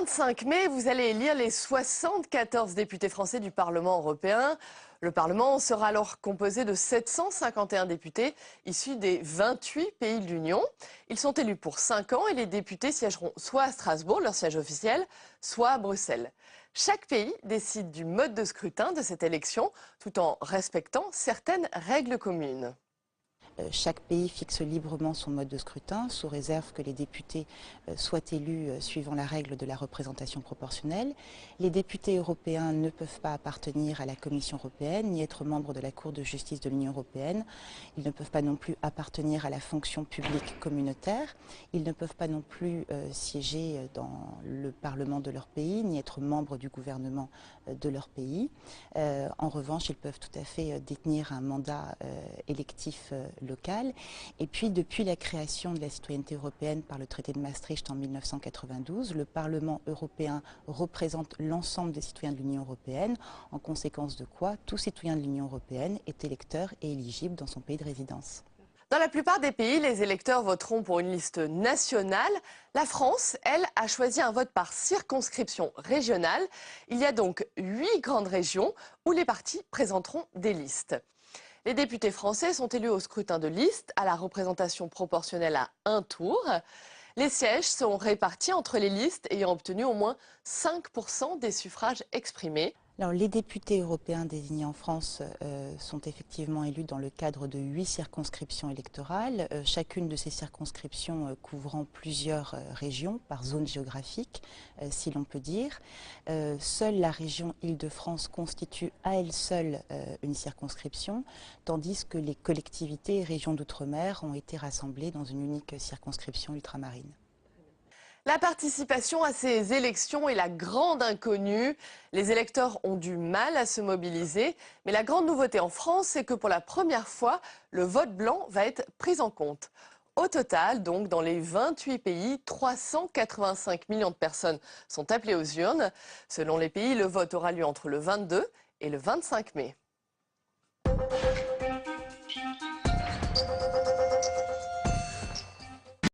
25 mai, vous allez élire les 74 députés français du Parlement européen. Le Parlement sera alors composé de 751 députés issus des 28 pays de l'Union. Ils sont élus pour 5 ans et les députés siégeront soit à Strasbourg, leur siège officiel, soit à Bruxelles. Chaque pays décide du mode de scrutin de cette élection tout en respectant certaines règles communes. Chaque pays fixe librement son mode de scrutin, sous réserve que les députés soient élus suivant la règle de la représentation proportionnelle. Les députés européens ne peuvent pas appartenir à la Commission européenne, ni être membres de la Cour de justice de l'Union européenne. Ils ne peuvent pas non plus appartenir à la fonction publique communautaire. Ils ne peuvent pas non plus siéger dans le Parlement de leur pays, ni être membres du gouvernement de leur pays. En revanche, ils peuvent tout à fait détenir un mandat électif local. Et puis, depuis la création de la citoyenneté européenne par le traité de Maastricht en 1992, le Parlement européen représente l'ensemble des citoyens de l'Union européenne, en conséquence de quoi tout citoyen de l'Union européenne est électeur et éligible dans son pays de résidence. Dans la plupart des pays, les électeurs voteront pour une liste nationale. La France, elle, a choisi un vote par circonscription régionale. Il y a donc 8 grandes régions où les partis présenteront des listes. Les députés français sont élus au scrutin de liste à la représentation proportionnelle à un tour. Les sièges sont répartis entre les listes ayant obtenu au moins 5% des suffrages exprimés. Alors, les députés européens désignés en France sont effectivement élus dans le cadre de 8 circonscriptions électorales, chacune de ces circonscriptions couvrant plusieurs régions par zone géographique, si l'on peut dire. Seule la région Île-de-France constitue à elle seule une circonscription, tandis que les collectivités et régions d'outre-mer ont été rassemblées dans une unique circonscription ultramarine. La participation à ces élections est la grande inconnue. Les électeurs ont du mal à se mobiliser. Mais la grande nouveauté en France, c'est que pour la première fois, le vote blanc va être pris en compte. Au total, donc, dans les 28 pays, 385 millions de personnes sont appelées aux urnes. Selon les pays, le vote aura lieu entre le 22 et le 25 mai.